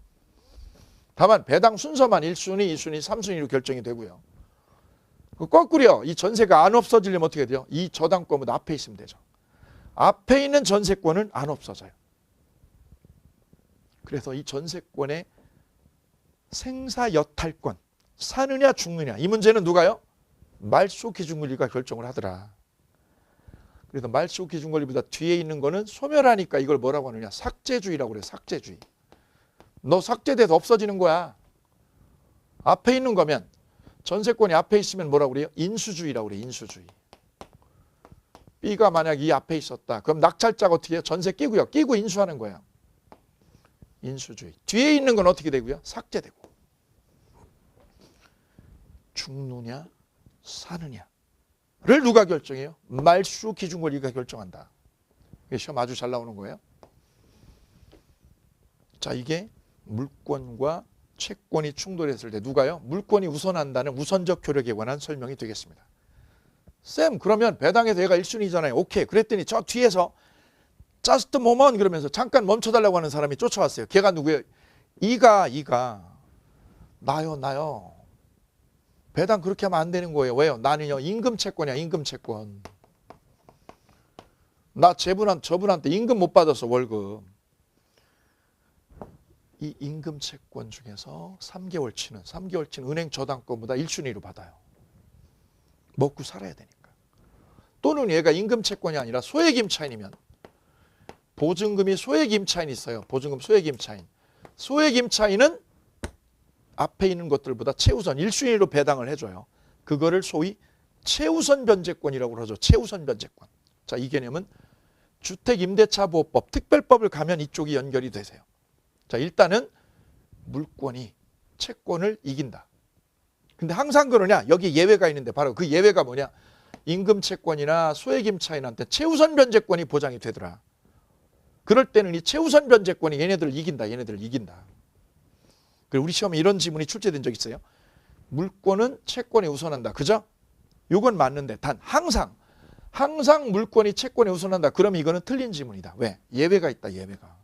다만 배당 순서만 1순위, 2순위, 3순위로 결정이 되고요. 거꾸로 이 전세가 안 없어지려면 어떻게 돼요? 이 저당권보다 앞에 있으면 되죠. 앞에 있는 전세권은 안 없어져요. 그래서 이 전세권의 생사여탈권, 사느냐 죽느냐 이 문제는 누가요? 말소 기준권리가 결정을 하더라. 그래서 말소 기준권리보다 뒤에 있는 거는 소멸하니까 이걸 뭐라고 하느냐? 삭제주의라고 그래요. 삭제주의. 너 삭제돼서 없어지는 거야. 앞에 있는 거면 전세권이 앞에 있으면 뭐라고 그래요? 인수주의라고 그래요. 인수주의. B가 만약 이 앞에 있었다. 그럼 낙찰자가 어떻게 해요? 전세 끼고요. 끼고 인수하는 거예요. 인수주의. 뒤에 있는 건 어떻게 되고요? 삭제되고. 죽느냐 사느냐를 누가 결정해요? 말소 기준 권리가 결정한다. 시험 아주 잘 나오는 거예요. 자, 이게 물권과 채권이 충돌했을 때 누가요? 물권이 우선한다는 우선적 효력에 관한 설명이 되겠습니다. 쌤, 그러면 배당에서 얘가 1순위잖아요. 오케이. 그랬더니 저 뒤에서 just a moment 그러면서 잠깐 멈춰달라고 하는 사람이 쫓아왔어요. 걔가 누구예요? 이가 나요. 배당 그렇게 하면 안 되는 거예요. 왜요? 나는요 임금채권이야. 임금채권. 나 저분한테 임금 못 받았어. 월급. 이 임금채권 중에서 3개월치는 은행 저당권보다 1순위로 받아요. 먹고 살아야 되니까. 또는 얘가 임금채권이 아니라 소액임차인이면 보증금이 소액임차인 있어요. 보증금 소액임차인. 소액임차인은 앞에 있는 것들보다 최우선 1순위로 배당을 해줘요. 그거를 소위 최우선 변제권이라고 그러죠. 최우선 변제권. 자, 이 개념은 주택임대차보호법 특별법을 가면 이쪽이 연결이 되세요. 자, 일단은 물권이 채권을 이긴다. 근데 항상 그러냐? 여기 예외가 있는데 바로 그 예외가 뭐냐? 임금채권이나 소액임차인한테 최우선 변제권이 보장이 되더라. 그럴 때는 이 최우선 변제권이 얘네들을 이긴다. 그리고 우리 시험에 이런 지문이 출제된 적 있어요. 물권은 채권에 우선한다. 그죠? 이건 맞는데 단 항상 물권이 채권에 우선한다. 그러면 이거는 틀린 지문이다. 왜? 예외가 있다. 예외가.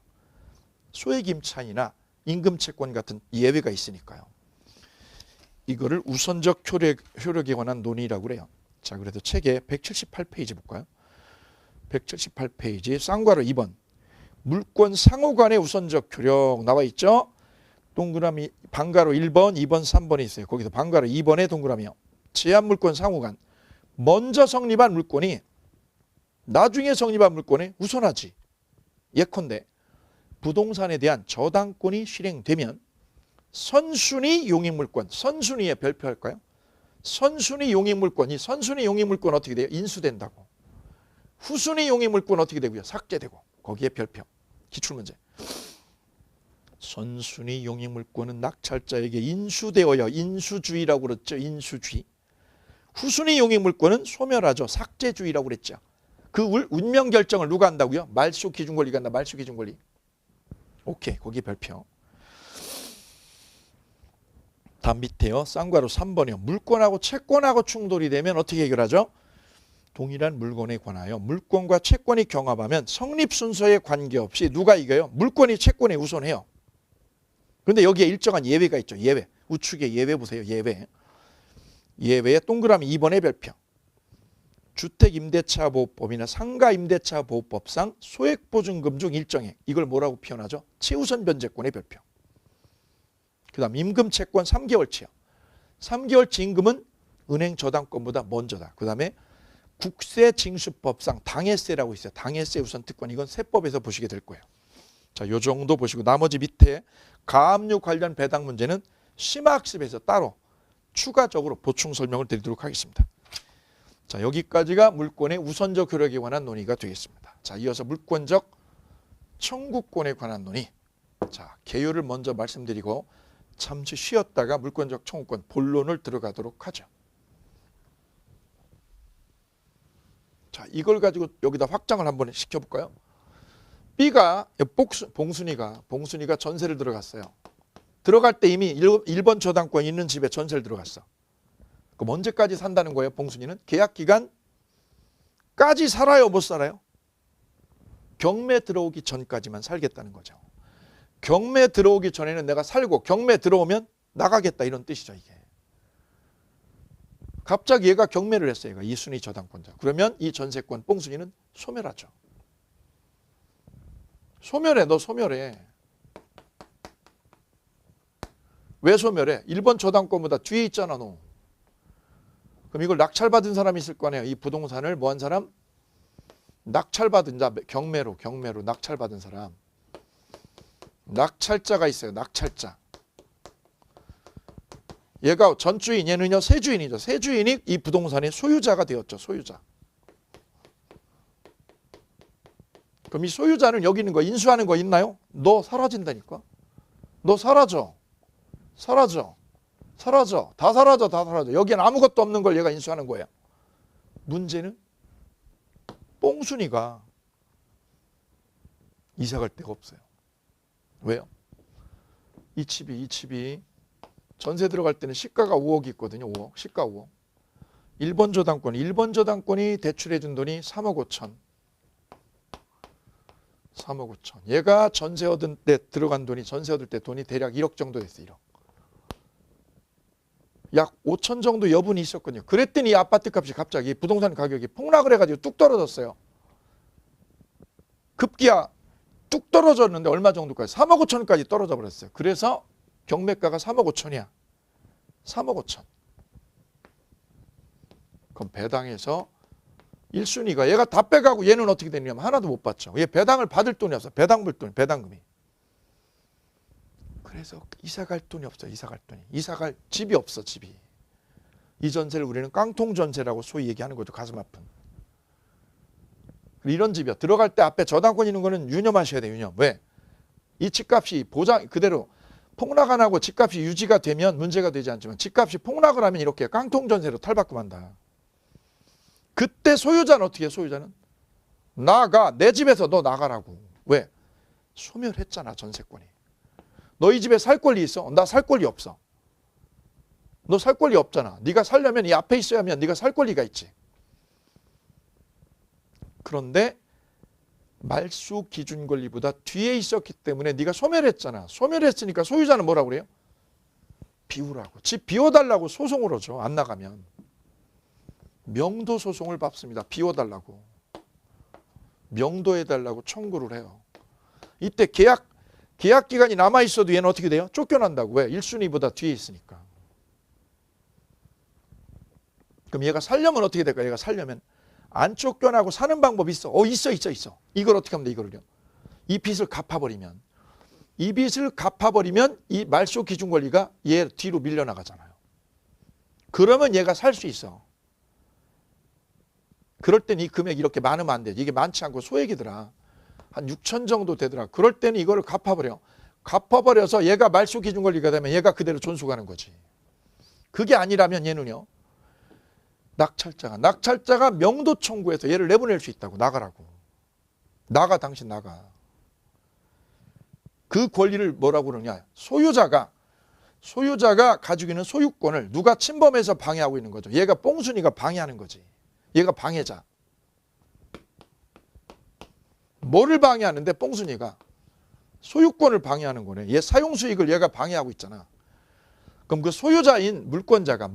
소액임차인이나 임금채권 같은 예외가 있으니까요. 이거를 우선적 효력에 관한 논의라고 그래요. 자, 그래도 책에 178페이지 볼까요? 178페이지 쌍괄호 2번. 물권 상호 간의 우선적 효력 나와 있죠? 동그라미 방가로 1번, 2번, 3번이 있어요. 거기서 방가로 2번에 동그라미요. 제한 물권 상호간 먼저 성립한 물권이 나중에 성립한 물권에 우선하지. 예컨대 부동산에 대한 저당권이 실행되면 선순위 용익물권, 선순위에 별표할까요? 선순위 용익물권, 이 선순위 용익물권 어떻게 돼요? 인수된다고. 후순위 용익물권 어떻게 되고요? 삭제되고. 거기에 별표. 기출문제. 선순위 용익물권은 낙찰자에게 인수되어야 인수주의라고 그랬죠. 인수주의. 후순위 용익물권은 소멸하죠. 삭제주의라고 그랬죠. 그 운명 결정을 누가 한다고요? 말소 기준권리가 한다. 말소 기준권리. 오케이. 거기 별표. 다음 밑에요. 쌍괄호 3번이요. 물권하고 채권하고 충돌이 되면 어떻게 해결하죠? 동일한 물건에 관하여 물권과 채권이 경합하면 성립 순서에 관계없이 누가 이겨요? 물권이 채권에 우선해요. 그런데 여기에 일정한 예외가 있죠. 예외. 우측에 예외 보세요. 예외. 예외에 동그라미 2번의 별표. 주택임대차보호법이나 상가임대차보호법상 소액보증금 중 일정액. 이걸 뭐라고 표현하죠? 최우선 변제권의 별표. 그 다음 임금채권 3개월치요. 3개월치 임금은 은행 저당권보다 먼저다. 그 다음에 국세징수법상 당해세라고 있어요. 당해세 우선 특권. 이건 세법에서 보시게 될 거예요. 자, 요 정도 보시고 나머지 밑에 가압류 관련 배당 문제는 심화학습에서 따로 추가적으로 보충 설명을 드리도록 하겠습니다. 자, 여기까지가 물권의 우선적 효력에 관한 논의가 되겠습니다. 자, 이어서 물권적 청구권에 관한 논의. 자, 개요를 먼저 말씀드리고 잠시 쉬었다가 물권적 청구권 본론을 들어가도록 하죠. 자, 이걸 가지고 여기다 확장을 한번 시켜볼까요? B가 봉순이가 전세를 들어갔어요. 들어갈 때 이미 1번 저당권이 있는 집에 전세를 들어갔어. 그럼 언제까지 산다는 거예요? 봉순이는 계약기간까지 살아요? 못 살아요? 경매 들어오기 전까지만 살겠다는 거죠. 경매 들어오기 전에는 내가 살고 경매 들어오면 나가겠다 이런 뜻이죠. 이게. 갑자기 얘가 경매를 했어요. 얘가 2순위 저당권자. 그러면 이 전세권 뽕순이는 소멸하죠. 소멸해. 너 소멸해. 왜 소멸해? 1번 저당권보다 뒤에 있잖아 너. 그럼 이걸 낙찰받은 사람이 있을 거 아니에요. 이 부동산을 뭐 한 사람? 낙찰받은 자. 경매로 낙찰받은 사람. 낙찰자가 있어요. 낙찰자. 얘가 전주인, 얘는요 세주인이죠. 세주인이 이 부동산의 소유자가 되었죠. 소유자. 그럼 이 소유자는 여기 있는 거 인수하는 거 있나요? 너 사라진다니까. 너 사라져. 사라져. 사라져. 다 사라져. 다 사라져. 여기엔 아무것도 없는 걸 얘가 인수하는 거예요. 문제는 뽕순이가 이사 갈 데가 없어요. 왜요? 이 집이 전세 들어갈 때는 시가가 5억이 있거든요. 5억. 시가 5억. 1번 저당권이 대출해 준 돈이 3억 5천. 3억 5천. 얘가 전세 얻은 때 들어간 돈이 전세 얻을 때 돈이 대략 1억 정도 됐어요. 1억. 약 5천 정도 여분이 있었거든요. 그랬더니 이 아파트 값이 갑자기 부동산 가격이 폭락을 해가지고 뚝 떨어졌어요. 급기야 뚝 떨어졌는데 얼마 정도까지? 3억 5천까지 떨어져 버렸어요. 그래서 경매가가 3억 5천이야. 3억 5천. 그럼 배당에서 1순위가 얘가 다 빼가고 얘는 어떻게 되냐면 하나도 못 받죠. 얘 배당을 받을 돈이 없어. 배당불돈, 배당금이. 그래서 이사 갈 돈이 없어. 이사 갈 집이 없어. 집이. 이 전세를 우리는 깡통 전세라고 소위 얘기하는 거죠. 가슴 아픈. 이런 집이야. 들어갈 때 앞에 저당권 있는 거는 유념하셔야 돼요. 유념. 왜? 이 집값이 보장 그대로 폭락 안 하고 집값이 유지가 되면 문제가 되지 않지만 집값이 폭락을 하면 이렇게 깡통 전세로 탈바꿈한다. 그때 소유자는 어떻게 해? 소유자는 나가. 내 집에서 너 나가라고. 왜? 소멸했잖아. 전세권이. 너 이 집에 살 권리 있어? 나 살 권리 없어. 너 살 권리 없잖아. 네가 살려면 이 앞에 있어야 하면 네가 살 권리가 있지. 그런데 말소 기준 권리보다 뒤에 있었기 때문에 네가 소멸했잖아. 소멸했으니까 소유자는 뭐라고 그래요? 비우라고. 집 비워달라고 소송을 하죠. 안 나가면. 명도 소송을 밟습니다. 비워달라고. 명도해달라고 청구를 해요. 이때 계약 기간이 남아있어도 얘는 어떻게 돼요? 쫓겨난다고. 왜? 1순위보다 뒤에 있으니까. 그럼 얘가 살려면 어떻게 될까? 얘가 살려면 안 쫓겨나고 사는 방법이 있어. 있어. 이걸 어떻게 하면 돼? 이거를요. 이 빚을 갚아버리면 이 말소 기준 권리가 얘 뒤로 밀려나가잖아요. 그러면 얘가 살 수 있어. 그럴 땐 이 금액이 이렇게 많으면 안 돼. 이게 많지 않고 소액이더라. 한 6천 정도 되더라. 그럴 때는 이거를 갚아버려. 갚아버려서 얘가 말소 기준 권리가 되면 얘가 그대로 존속하는 거지. 그게 아니라면 얘는요. 낙찰자가 명도 청구해서 얘를 내보낼 수 있다고. 나가라고. 당신 나가. 그 권리를 뭐라고 그러냐. 소유자가 가지고 있는 소유권을 누가 침범해서 방해하고 있는 거죠. 얘가 뽕순이가 방해하는 거지. 얘가 방해자. 뭐를 방해하는데? 뽕순이가 소유권을 방해하는 거네. 얘 사용수익을 얘가 방해하고 있잖아. 그럼 그 소유자인 물권자가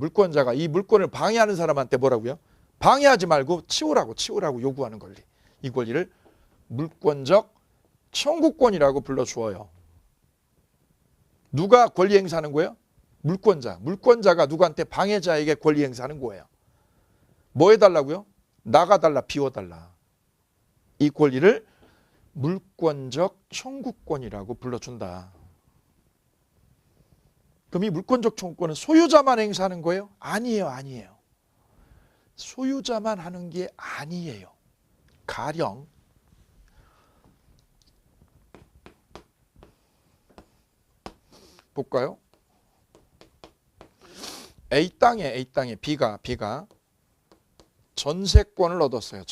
이 물권을 방해하는 사람한테 뭐라고요? 방해하지 말고 치우라고 요구하는 권리. 이 권리를 물권적 청구권이라고 불러주어요. 누가 권리 행사하는 거예요? 물권자가 누구한테 방해자에게 권리 행사하는 거예요. 뭐 해달라고요? 나가달라, 비워달라. 이 권리를 물권적 청구권이라고 불러준다. 그럼 이 물권적 청구권은 소유자만 행사하는 거예요? 아니에요. 소유자만 하는 게 아니에요. 가령 볼까요? A 땅에 B가 전세권을 얻었어요.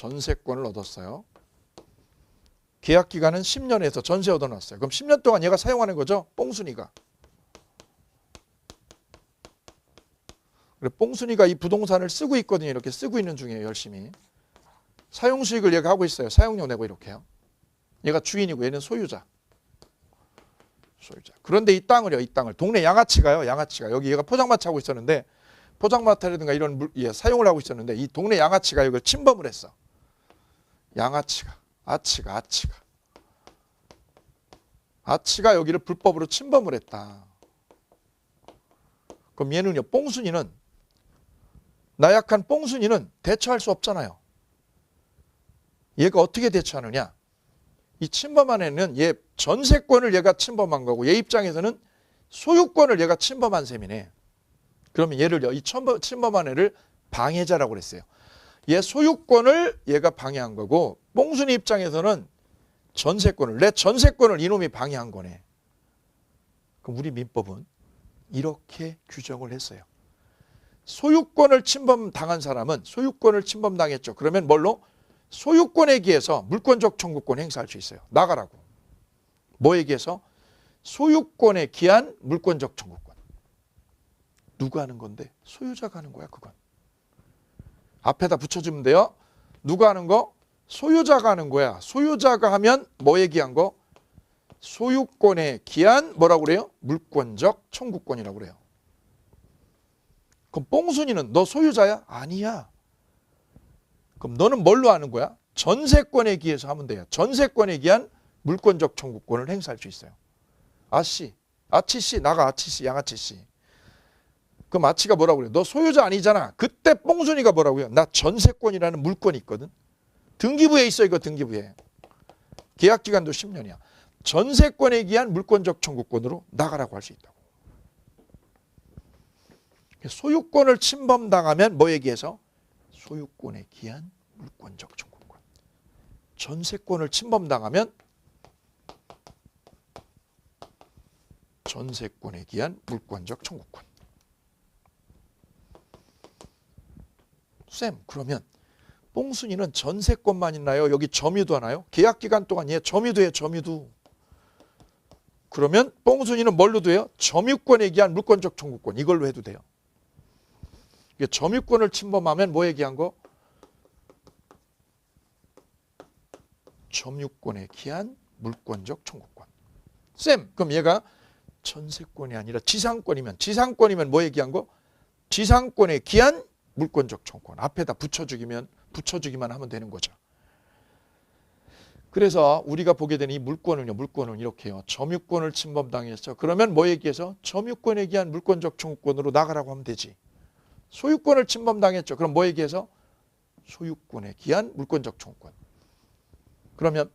계약 기간은 10년에서 전세 얻어놨어요. 그럼 10년 동안 얘가 사용하는 거죠? 뽕순이가. 그래, 뽕순이가 이 부동산을 쓰고 있거든요. 이렇게 쓰고 있는 중이에요. 열심히. 사용수익을 얘가 하고 있어요. 사용료 내고 이렇게요. 얘가 주인이고 얘는 소유자. 그런데 이 땅을 동네 양아치가 여기 얘가 포장마차 하고 있었는데 포장마차라든가 이런 사용을 하고 있었는데 이 동네 양아치가 이걸 침범을 했어. 아치가 여기를 불법으로 침범을 했다. 그럼 얘는요, 나약한 뽕순이는 대처할 수 없잖아요. 얘가 어떻게 대처하느냐? 이 침범한 애는 얘 전세권을 얘가 침범한 거고 얘 입장에서는 소유권을 얘가 침범한 셈이네. 그러면 얘를요, 이 침범한 애를 방해자라고 그랬어요. 얘 소유권을 얘가 방해한 거고 뽕순이 입장에서는 내 전세권을 이놈이 방해한 거네. 그럼 우리 민법은 이렇게 규정을 했어요. 소유권을 침범당한 사람은 소유권을 침범당했죠. 그러면 뭘로? 소유권에 기해서 물권적 청구권 행사할 수 있어요. 나가라고. 뭐에 기해서? 소유권에 기한 물권적 청구권. 누가 하는 건데? 소유자가 하는 거야, 그건. 앞에다 붙여주면 돼요. 누가 하는 거? 소유자가 하는 거야. 소유자가 하면 뭐에 기한 거? 소유권에 기한 뭐라고 그래요? 물권적 청구권이라고 그래요. 그럼 뽕순이는 너 소유자야? 아니야. 그럼 너는 뭘로 하는 거야? 전세권에 기해서 하면 돼요. 전세권에 기한 물권적 청구권을 행사할 수 있어요. 아치씨 나가. 양아치씨. 그럼 아치가 뭐라고 그래요? 너 소유자 아니잖아. 그때 뽕순이가 뭐라고요? 나 전세권이라는 물권이 있거든. 등기부에 있어. 이거 등기부에. 계약기간도 10년이야. 전세권에 기한 물권적 청구권으로 나가라고 할 수 있다고. 소유권을 침범당하면 뭐에 기해서? 소유권에 기한 물권적 청구권. 전세권을 침범당하면 전세권에 기한 물권적 청구권. 쌤, 그러면 뽕순이는 전세권만 있나요? 여기 점유도 하나요? 계약기간 동안 얘 점유도 해요. 점유도. 그러면 뽕순이는 뭘로 돼요? 점유권에 기한 물권적 청구권. 이걸로 해도 돼요. 점유권을 침범하면 뭐에 기한 거? 점유권에 기한 물권적 청구권. 쌤, 그럼 얘가 전세권이 아니라 지상권이면 뭐에 기한 거? 지상권에 기한 물권적 청구권. 앞에다 붙여주기만 하면 되는 거죠. 그래서 우리가 보게 되는 이 물권은 이렇게요. 점유권을 침범당했어. 그러면 뭐에 기해서? 점유권에 기한 물권적 청구권으로 나가라고 하면 되지. 소유권을 침범당했죠. 그럼 뭐에 기해서? 소유권에 기한 물권적 청구권. 그러면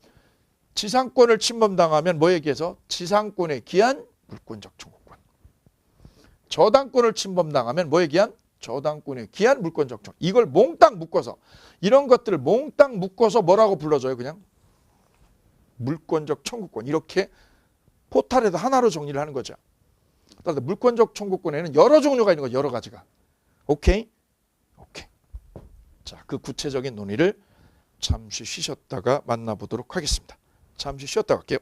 지상권을 침범당하면 뭐에 기해서? 지상권에 기한 물권적 청구권. 저당권을 침범당하면 뭐에 기한? 저당권에 기한 물권적 청구권. 이걸 몽땅 묶어서, 이런 것들을 몽땅 묶어서 뭐라고 불러줘요? 그냥 물권적 청구권. 이렇게 포탈에다 하나로 정리를 하는 거죠. 그런데 물권적 청구권에는 여러 종류가 있는 거예요. 여러 가지가. 오케이? 오케이. 자, 그 구체적인 논의를 잠시 쉬셨다가 만나보도록 하겠습니다. 잠시 쉬었다 갈게요.